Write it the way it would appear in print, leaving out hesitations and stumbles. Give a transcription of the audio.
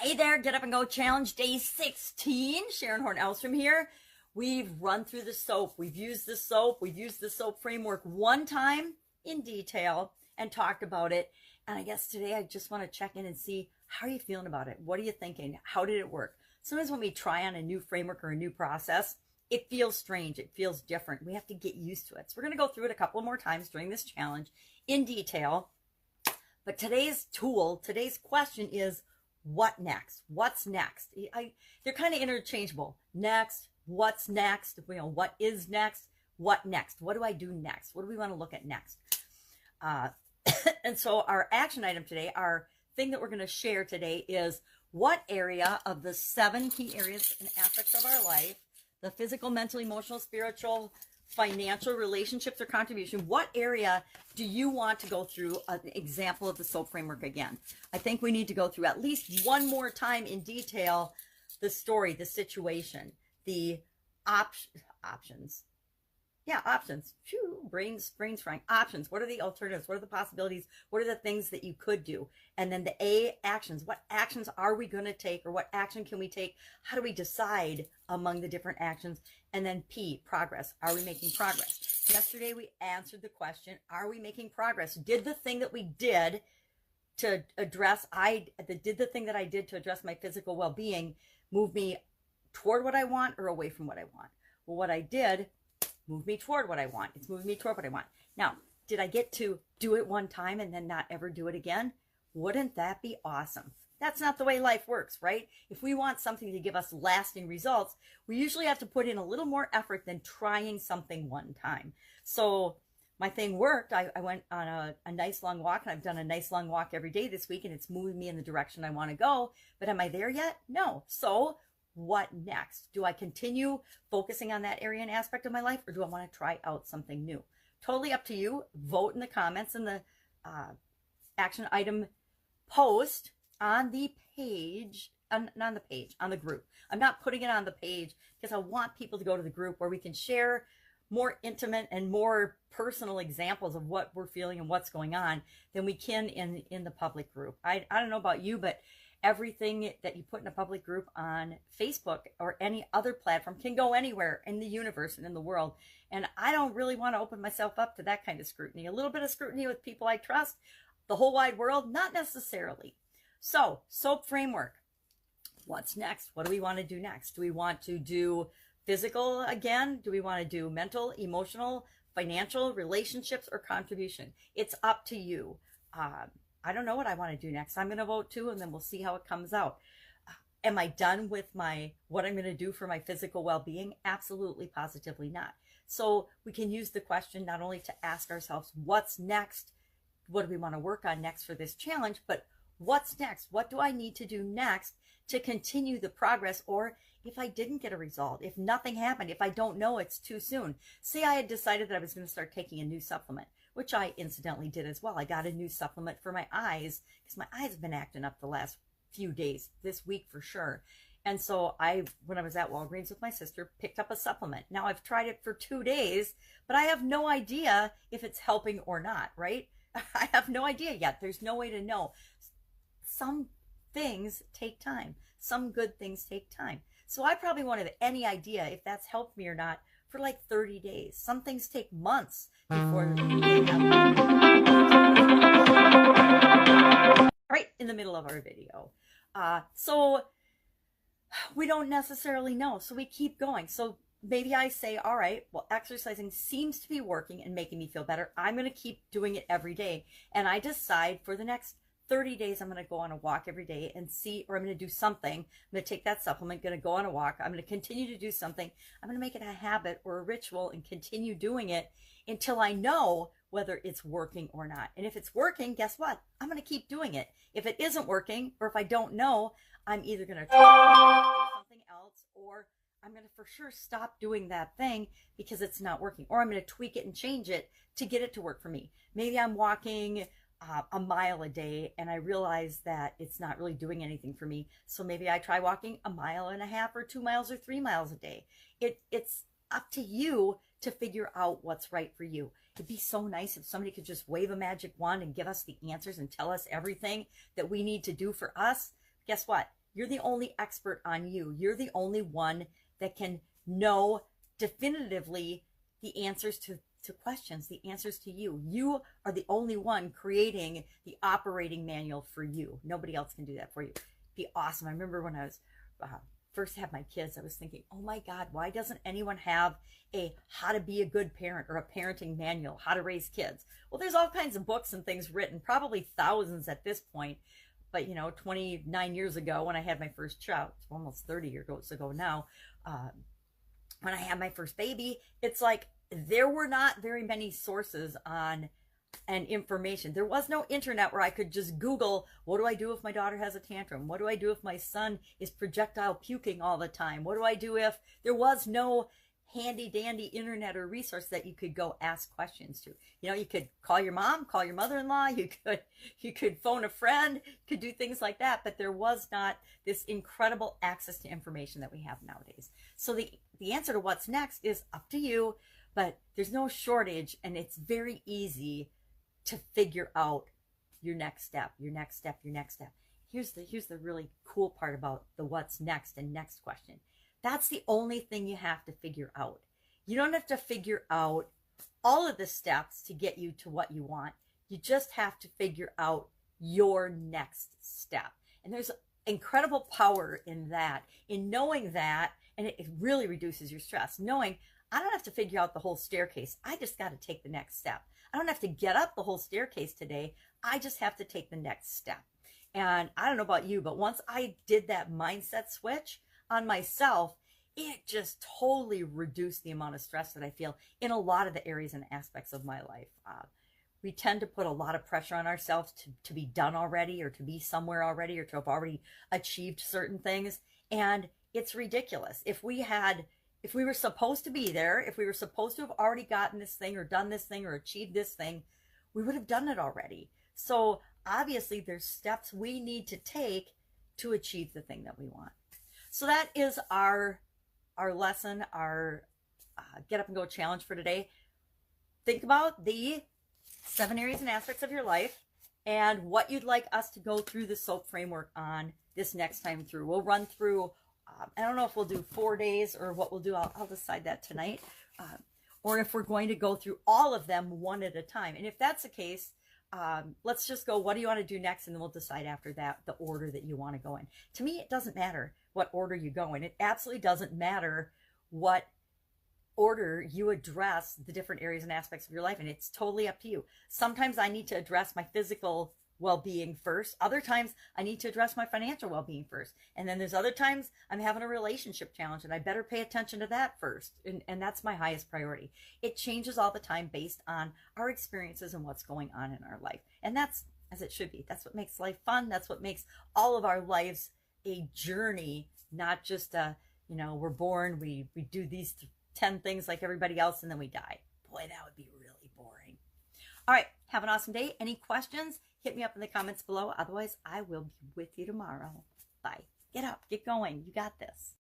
Hey there, Get Up and Go Challenge Day 16. Sharon Horne-Ellstrom here. We've run through the soap. We've used the soap. We've used the soap framework one time in detail and talked about it. And I guess today I just want to check in and see, how are you feeling about it? What are you thinking? How did it work? Sometimes when we try on a new framework or a new process, it feels strange. It feels different. We have to get used to it. So we're going to go through it a couple more times during this challenge in detail. But today's question is, what next? What's next? They're kind of interchangeable. Next, what's next? What is next? What next? What do I do next? What do we want to look at next? And so our action item today, our thing that we're going to share today is, what area of the 7 key areas and aspects of our life, the physical, mental, emotional, spiritual, financial, relationships, or contribution, what area do you want to go through an example of the SOAP framework again? I think we need to go through at least one more time in detail the story, the situation, the options. Yeah, options. Phew, brains frying. Options. What are the alternatives? What are the possibilities? What are the things that you could do? And then the A, actions. What actions are we going to take, or what action can we take? How do we decide among the different actions? And then P, progress. Are we making progress? Yesterday we answered the question, are we making progress? Did the thing that we did to address, did the thing that I did to address my physical well-being move me toward what I want or away from what I want? Well, what I did move me toward what I want. It's moving me toward what I want. Now, did I get to do it one time and then not ever do it again? Wouldn't that be awesome? That's not the way life works, right? If we want something to give us lasting results, we usually have to put in a little more effort than trying something one time. So my thing worked. I went on a nice long walk, and I've done a nice long walk every day this week, and it's moving me in the direction I want to go. But am I there yet? No. So what next? Do I continue focusing on that area and aspect of my life, or do I want to try out something new? Totally up to you. Vote in the comments in the action item post on the page, not on the page, on the group. I'm not putting it on the page because I want people to go to the group where we can share more intimate and more personal examples of what we're feeling and what's going on than we can in the public group. I don't know about you, but everything that you put in a public group on Facebook or any other platform can go anywhere in the universe and in the world. And I don't really want to open myself up to that kind of scrutiny. A little bit of scrutiny with people I trust, the whole wide world, not necessarily. So, SOAP framework. What's next? What do we want to do next? Do we want to do physical again? Do we want to do mental, emotional, financial, relationships, or contribution? It's up to you. I don't know what I want to do next. I'm going to vote too, and then we'll see how it comes out. Am I done with what I'm going to do for my physical well-being? Absolutely, positively not. So we can use the question not only to ask ourselves, what's next? What do we want to work on next for this challenge? But what's next? What do I need to do next to continue the progress? Or if I didn't get a result, if nothing happened, if I don't know, it's too soon. Say I had decided that I was going to start taking a new supplement, which I incidentally did as well. I got a new supplement for my eyes because my eyes have been acting up the last few days, this week for sure. And so when I was at Walgreens with my sister, picked up a supplement. Now I've tried it for 2 days, but I have no idea if it's helping or not, right? I have no idea yet. There's no way to know. Some things take time. Some good things take time. So I probably won't have any idea if that's helped me or not for like 30 days. Some things take months before they happen. Right in the middle of our video. So we don't necessarily know. So we keep going. So maybe I say, all right, well, exercising seems to be working and making me feel better. I'm going to keep doing it every day. And I decide for the next 30 days, I'm going to go on a walk every day and see, or I'm going to do something. I'm going to take that supplement, going to go on a walk. I'm going to continue to do something. I'm going to make it a habit or a ritual and continue doing it until I know whether it's working or not. And if it's working, guess what? I'm going to keep doing it. If it isn't working, or if I don't know, I'm either going to try something else, or I'm going to for sure stop doing that thing because it's not working, or I'm going to tweak it and change it to get it to work for me. Maybe I'm walking a mile a day and I realize that it's not really doing anything for me. So maybe I try walking 1.5 miles or 2 miles or 3 miles a day. It's up to you to figure out what's right for you. It'd be so nice if somebody could just wave a magic wand and give us the answers and tell us everything that we need to do for us. Guess what? You're the only expert on you. You're the only one that can know definitively the answers to questions, the answers to you. You are the only one creating the operating manual for you. Nobody else can do that for you. It'd be awesome. I remember when I was first had my kids, I was thinking, oh my God, why doesn't anyone have a how to be a good parent or a parenting manual, how to raise kids? Well, there's all kinds of books and things written, probably thousands at this point. But, 29 years ago when I had my first child, almost 30 years ago now, when I had my first baby, it's like there were not very many sources on and information. There was no internet where I could just Google, what do I do if my daughter has a tantrum? What do I do if my son is projectile puking all the time? What do I do if there was no handy dandy internet or resource that you could go ask questions to? You could call your mom, call your mother-in-law, you could phone a friend, you could do things like that, but there was not this incredible access to information that we have nowadays. So the answer to what's next is up to you, but there's no shortage, and it's very easy to figure out your next step, your next step, your next step. Here's the really cool part about the what's next and next question. That's the only thing you have to figure out. You don't have to figure out all of the steps to get you to what you want. You just have to figure out your next step. And there's incredible power in that, in knowing that, and it really reduces your stress. Knowing I don't have to figure out the whole staircase. I just got to take the next step. I don't have to get up the whole staircase today. I just have to take the next step. And I don't know about you, but once I did that mindset switch on myself, it just totally reduced the amount of stress that I feel in a lot of the areas and aspects of my life. We tend to put a lot of pressure on ourselves to be done already, or to be somewhere already, or to have already achieved certain things. And it's ridiculous. If we were supposed to be there, if we were supposed to have already gotten this thing or done this thing or achieved this thing, we would have done it already. So obviously there's steps we need to take to achieve the thing that we want. So that is our lesson, our Get Up and Go challenge for today. Think about the 7 areas and aspects of your life and what you'd like us to go through the SOAP framework on this next time through. We'll run through, I don't know if we'll do 4 days or what we'll do. I'll decide that tonight. Or if we're going to go through all of them one at a time. And if that's the case, let's just go, what do you want to do next? And then we'll decide after that the order that you want to go in. To me, it doesn't matter what order you go in. It absolutely doesn't matter what order you address the different areas and aspects of your life. And it's totally up to you. Sometimes I need to address my physical well-being first. Other times I need to address my financial well-being first. And then there's other times I'm having a relationship challenge and I better pay attention to that first. And that's my highest priority. It changes all the time based on our experiences and what's going on in our life. And that's as it should be. That's what makes life fun. That's what makes all of our lives a journey, not just we're born, we do these 10 things like everybody else and then we die. Boy, that would be really boring. All right, have an awesome day. Any questions? Hit me up in the comments below. Otherwise, I will be with you tomorrow. Bye. Get up, get going. You got this.